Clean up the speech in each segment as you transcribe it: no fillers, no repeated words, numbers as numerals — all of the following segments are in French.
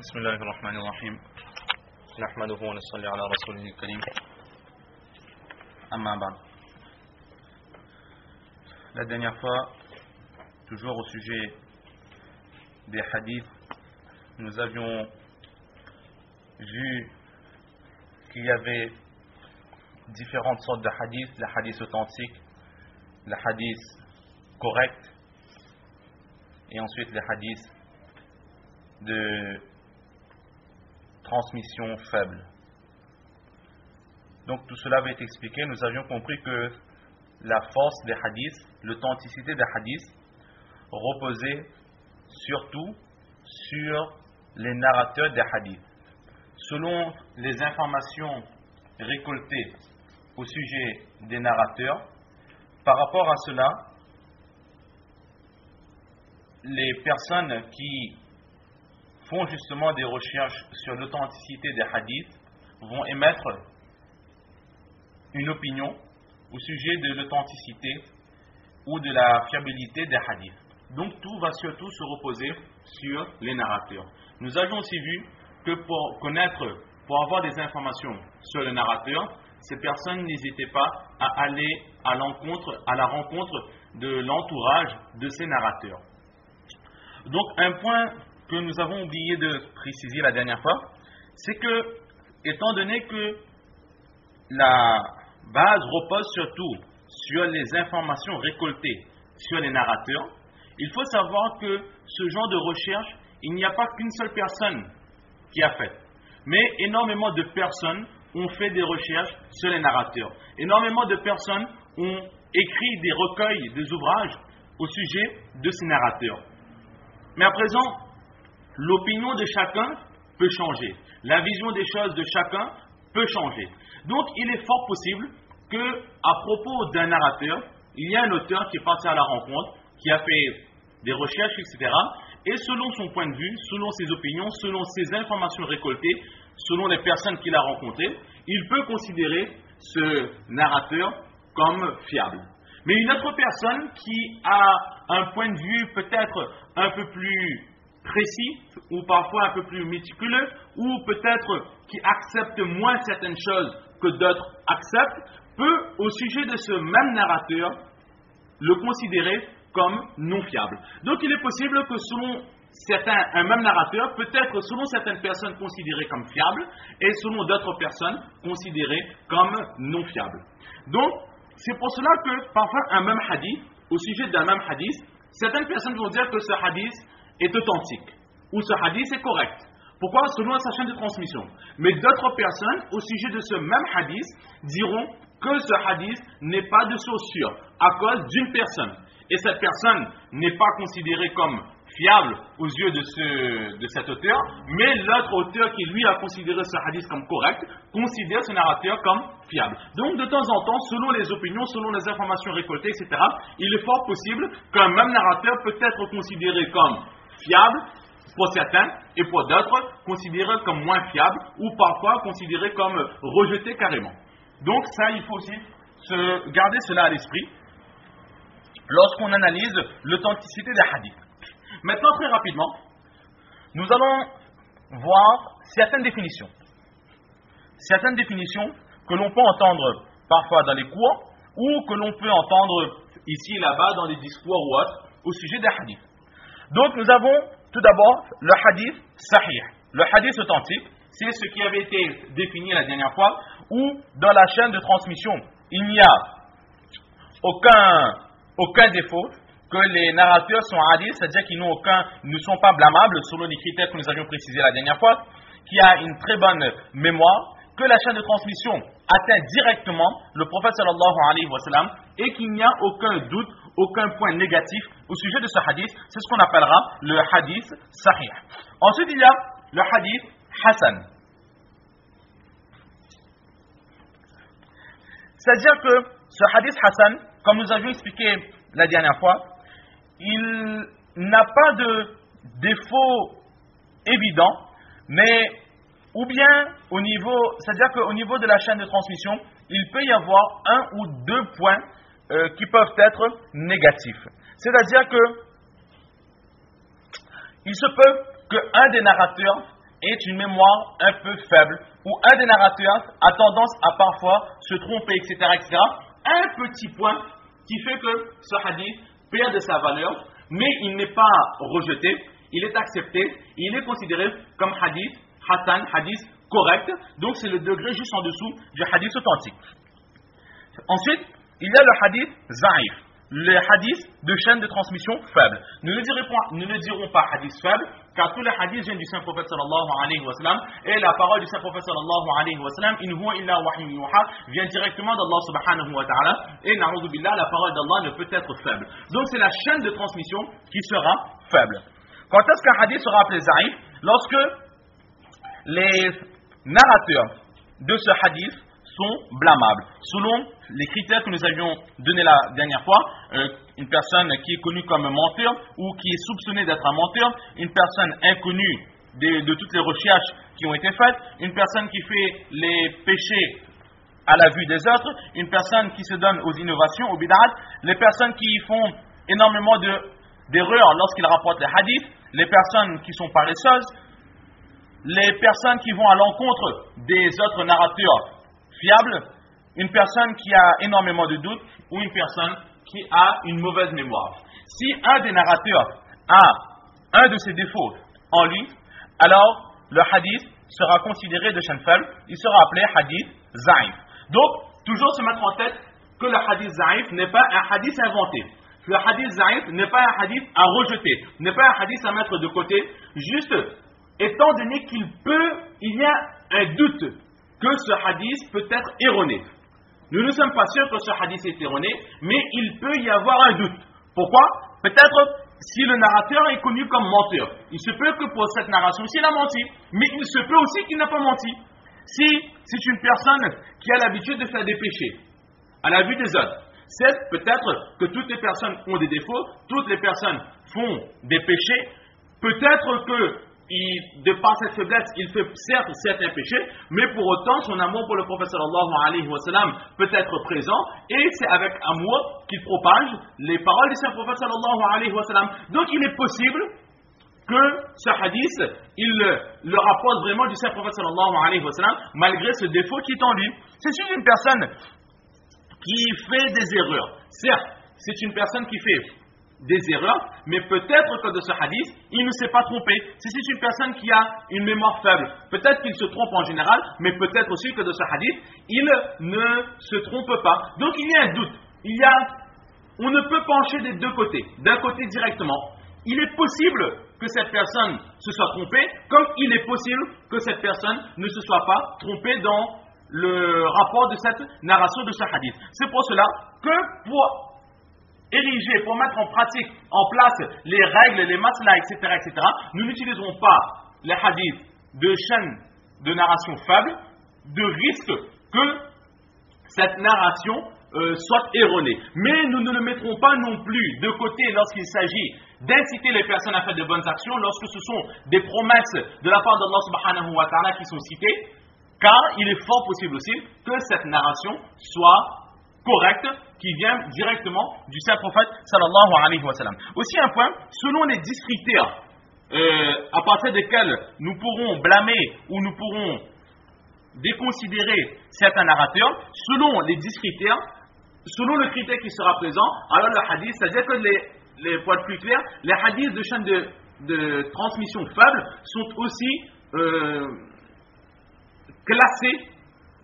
بسم الله الرحمن الرحيم نحمده ونصلي على رسوله الكريم أما بعد. La dernière fois, toujours au sujet des hadiths, nous avions vu qu'il y avait différentes sortes de hadiths, les hadiths authentiques, les hadiths corrects et ensuite les hadiths de transmission faible. Donc tout cela avait été expliqué. Nous avions compris que la force des hadiths, l'authenticité des hadiths reposait surtout sur les narrateurs des hadiths. Selon les informations récoltées au sujet des narrateurs, par rapport à cela, les personnes qui font justement des recherches sur l'authenticité des hadiths vont émettre une opinion au sujet de l'authenticité ou de la fiabilité des hadiths. Donc tout va surtout se reposer sur les narrateurs. Nous avions aussi vu que pour avoir des informations sur le narrateur, ces personnes n'hésitaient pas à aller à la rencontre de l'entourage de ces narrateurs. Donc un point que nous avons oublié de préciser la dernière fois, c'est que, étant donné que la base repose surtout sur les informations récoltées sur les narrateurs, il faut savoir que ce genre de recherche, il n'y a pas qu'une seule personne qui a fait, mais énormément de personnes ont fait des recherches sur les narrateurs. Énormément de personnes ont écrit des recueils, des ouvrages au sujet de ces narrateurs. Mais à présent, l'opinion de chacun peut changer. La vision des choses de chacun peut changer. Donc, il est fort possible que, à propos d'un narrateur, il y a un auteur qui est parti à la rencontre, qui a fait des recherches, etc. Et selon son point de vue, selon ses opinions, selon ses informations récoltées, selon les personnes qu'il a rencontrées, il peut considérer ce narrateur comme fiable. Mais une autre personne qui a un point de vue peut-être un peu plus précis, ou parfois un peu plus méticuleux, ou peut-être qui accepte moins certaines choses que d'autres acceptent, peut, au sujet de ce même narrateur, le considérer comme non fiable. Donc il est possible que selon un même narrateur, peut-être selon certaines personnes considéré comme fiable, et selon d'autres personnes considéré comme non fiable. Donc, c'est pour cela que parfois un même hadith, au sujet d'un même hadith, certaines personnes vont dire que ce hadith est authentique, ou ce hadith est correct. Pourquoi? Selon sa chaîne de transmission. Mais d'autres personnes, au sujet de ce même hadith, diront que ce hadith n'est pas de source sûre, à cause d'une personne. Et cette personne n'est pas considérée comme fiable aux yeux de cet auteur, mais l'autre auteur qui lui a considéré ce hadith comme correct, considère ce narrateur comme fiable. Donc de temps en temps, selon les opinions, selon les informations récoltées, etc., il est fort possible qu'un même narrateur peut être considéré comme fiable pour certains, et pour d'autres, considéré comme moins fiable, ou parfois considéré comme rejeté carrément. Donc ça, il faut aussi garder cela à l'esprit lorsqu'on analyse l'authenticité des hadiths. Maintenant, très rapidement, nous allons voir certaines définitions. Certaines définitions que l'on peut entendre parfois dans les cours, ou que l'on peut entendre ici et là-bas dans les discours ou autres, au sujet des hadiths. Donc nous avons tout d'abord le hadith sahih. Le hadith authentique, c'est ce qui avait été défini la dernière fois, où dans la chaîne de transmission, il n'y a aucun défaut, que les narrateurs sont hadiths, c'est-à-dire qu'ils ne sont pas blâmables selon les critères que nous avions précisés la dernière fois, qui a une très bonne mémoire, que la chaîne de transmission atteint directement le prophète sallallahu alayhi wa sallam, et qu'il n'y a aucun doute, aucun point négatif au sujet de ce hadith. C'est ce qu'on appellera le hadith sahih. Ensuite, il y a le hadith hasan. C'est-à-dire que ce hadith hasan, comme nous avions expliqué la dernière fois, il n'a pas de défaut évident, mais ou bien c'est-à-dire qu'au niveau de la chaîne de transmission, il peut y avoir un ou deux points qui peuvent être négatifs. C'est-à-dire que il se peut qu'un des narrateurs est une mémoire un peu faible, où un des narrateurs a tendance à parfois se tromper, etc., etc., un petit point qui fait que ce hadith perd de sa valeur, mais il n'est pas rejeté, il est accepté, il est considéré comme hadith hasan, hadith correct, donc c'est le degré juste en dessous du hadith authentique. Ensuite, il y a le hadith zaïf, le hadith de chaîne de transmission faible. Nous ne dirons pas hadith faible, car tous les hadiths viennent du Saint-Prophète sallallahu alayhi wa sallam, et la parole du Saint-Prophète sallallahu alayhi wa sallam, in huwa illa wahyun yuha, vient directement d'Allah subhanahu wa ta'ala, et na'udhu billah, la parole d'Allah ne peut être faible. Donc c'est la chaîne de transmission qui sera faible. Quand est-ce qu'un hadith sera appelé zaïf? Lorsque les narrateurs de ce hadith sont blâmables. Selon les critères que nous avions donnés la dernière fois, une personne qui est connue comme un menteur ou qui est soupçonnée d'être un menteur, une personne inconnue de toutes les recherches qui ont été faites, une personne qui fait les péchés à la vue des autres, une personne qui se donne aux innovations, aux bid'at, les personnes qui font énormément d'erreurs lorsqu'ils rapportent les hadiths, les personnes qui sont paresseuses, les personnes qui vont à l'encontre des autres narrateurs fiables, une personne qui a énormément de doutes ou une personne qui a une mauvaise mémoire. Si un des narrateurs a un de ces défauts en lui, alors le hadith sera considéré de chaîne faible, il sera appelé hadith zaïf. Donc, toujours se mettre en tête que le hadith zaïf n'est pas un hadith inventé. Le hadith zaïf n'est pas un hadith à rejeter, n'est pas un hadith à mettre de côté, juste étant donné il y a un doute que ce hadith peut être erroné. Nous ne sommes pas sûrs que ce hadith est erroné, mais il peut y avoir un doute. Pourquoi? Peut-être si le narrateur est connu comme menteur. Il se peut que pour cette narration-ci, il a menti, mais il se peut aussi qu'il n'a pas menti. Si c'est une personne qui a l'habitude de faire des péchés, à la vue des autres, c'est peut-être que toutes les personnes ont des défauts, toutes les personnes font des péchés, peut-être que de par cette faiblesse, il fait certes certains péchés, mais pour autant son amour pour le prophète sallallahu alayhi wa sallam peut être présent, et c'est avec amour qu'il propage les paroles du Saint-Prophète sallallahu alayhi wa sallam. Donc il est possible que ce hadith, il le rapporte vraiment du Saint-Prophète sallallahu alayhi wa sallam, malgré ce défaut qui est en lui. C'est juste une personne qui fait des erreurs. Certes, c'est une personne qui fait des erreurs, mais peut-être que de ce hadith, il ne s'est pas trompé. Si c'est une personne qui a une mémoire faible, peut-être qu'il se trompe en général, mais peut-être aussi que de ce hadith, il ne se trompe pas. Donc il y a un doute. On ne peut pencher des deux côtés. D'un côté directement, il est possible que cette personne se soit trompée, comme il est possible que cette personne ne se soit pas trompée dans le rapport de cette narration de ce hadith. C'est pour cela que pour mettre en pratique, en place les règles, les maslas, etc., etc., nous n'utiliserons pas les hadiths de chaîne de narration faible, de risque que cette narration soit erronée. Mais nous ne le mettrons pas non plus de côté lorsqu'il s'agit d'inciter les personnes à faire de bonnes actions, lorsque ce sont des promesses de la part d'Allah subhanahu wa ta'ala qui sont citées, car il est fort possible aussi que cette narration soit correcte, qui vient directement du Saint-Prophète sallallahu alayhi wa sallam. Aussi un point, selon les 10 critères à partir desquels nous pourrons blâmer ou nous pourrons déconsidérer certains narrateurs, selon les 10 critères, selon le critère qui sera présent, alors le hadith, c'est-à-dire que pour être plus clair, les hadiths de chaîne de transmission faible sont aussi classés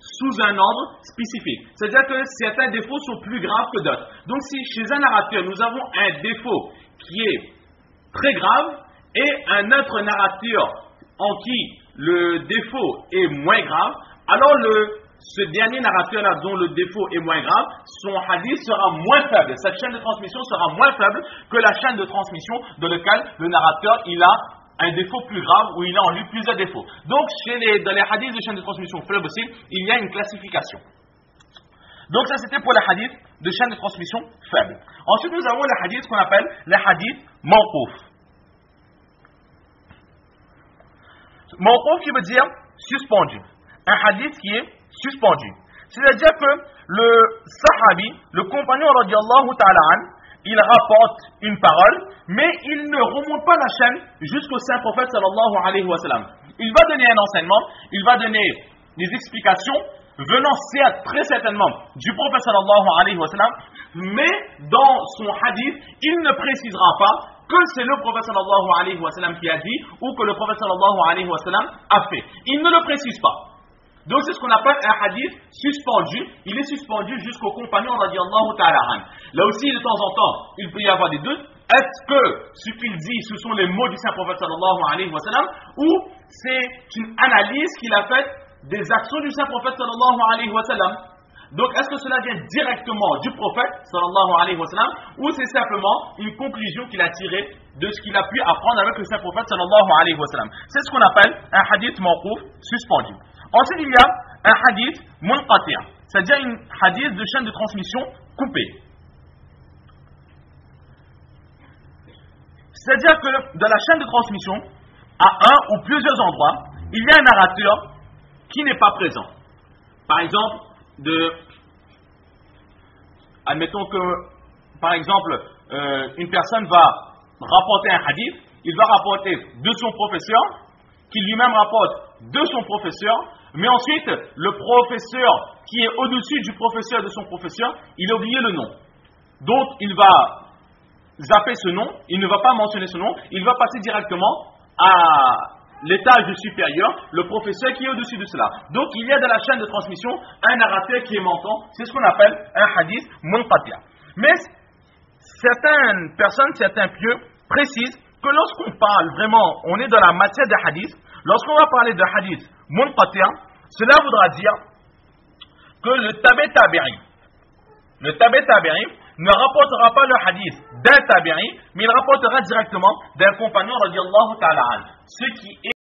sous un ordre spécifique. C'est-à-dire que certains défauts sont plus graves que d'autres. Donc si chez un narrateur, nous avons un défaut qui est très grave et un autre narrateur en qui le défaut est moins grave, alors ce dernier narrateur-là dont le défaut est moins grave, son hadith sera moins faible. Cette chaîne de transmission sera moins faible que la chaîne de transmission dans laquelle le narrateur il a un défaut plus grave ou il a en lui plusieurs défauts. Donc, dans les hadiths de chaîne de transmission faible aussi, il y a une classification. Donc, ça c'était pour les hadiths de chaîne de transmission faible. Ensuite, nous avons les hadiths qu'on appelle les hadiths mawqouf. Mawqouf qui veut dire suspendu. Un hadith qui est suspendu. C'est-à-dire que le sahabi, le compagnon radiyallahu ta'ala an, il rapporte une parole, mais il ne remonte pas la chaîne jusqu'au Saint-Prophète sallallahu alayhi wa sallam. il va donner un enseignement, il va donner des explications venant très certainement du prophète sallallahu alayhi wa sallam, mais dans son hadith, il ne précisera pas que c'est le prophète sallallahu alayhi wa sallam qui a dit ou que le prophète sallallahu alayhi wa sallam a fait. Il ne le précise pas. Donc c'est ce qu'on appelle un hadith suspendu. Il est suspendu jusqu'au compagnon radiallahu ta'ala an. Là aussi, de temps en temps, il peut y avoir des doutes. Est-ce que ce qu'il dit, ce sont les mots du saint prophète sallallahu alayhi wa sallam, ou c'est une analyse qu'il a faite des actions du saint prophète sallallahu alayhi wa sallam? Donc est-ce que cela vient directement du prophète sallallahu alayhi wa sallam, ou c'est simplement une conclusion qu'il a tirée de ce qu'il a pu apprendre avec le saint prophète sallallahu alayhi wa sallam? C'est ce qu'on appelle un hadith mawquf suspendu. Ensuite, il y a un hadith munqati', c'est-à-dire un hadith de chaîne de transmission coupée. C'est-à-dire que dans la chaîne de transmission, à un ou plusieurs endroits, il y a un narrateur qui n'est pas présent. Par exemple, admettons que, par exemple, une personne va rapporter un hadith, il va rapporter de son professeur, qui lui-même rapporte de son professeur, mais ensuite, le professeur qui est au-dessus du professeur de son professeur, il a oublié le nom. Donc, il va zapper ce nom, il ne va pas mentionner ce nom, il va passer directement à l'étage supérieur, le professeur qui est au-dessus de cela. Donc, il y a dans la chaîne de transmission un narrateur qui est manquant, c'est ce qu'on appelle un hadith munqati'. Mais certaines personnes, certains pieux précisent que lorsqu'on parle vraiment, on est dans la matière des hadiths, lorsqu'on va parler de hadith munqati', cela voudra dire que le tabi'i ne rapportera pas le hadith d'un tabi'i, mais il rapportera directement d'un compagnon radiallahu ta'ala an. Ce qui est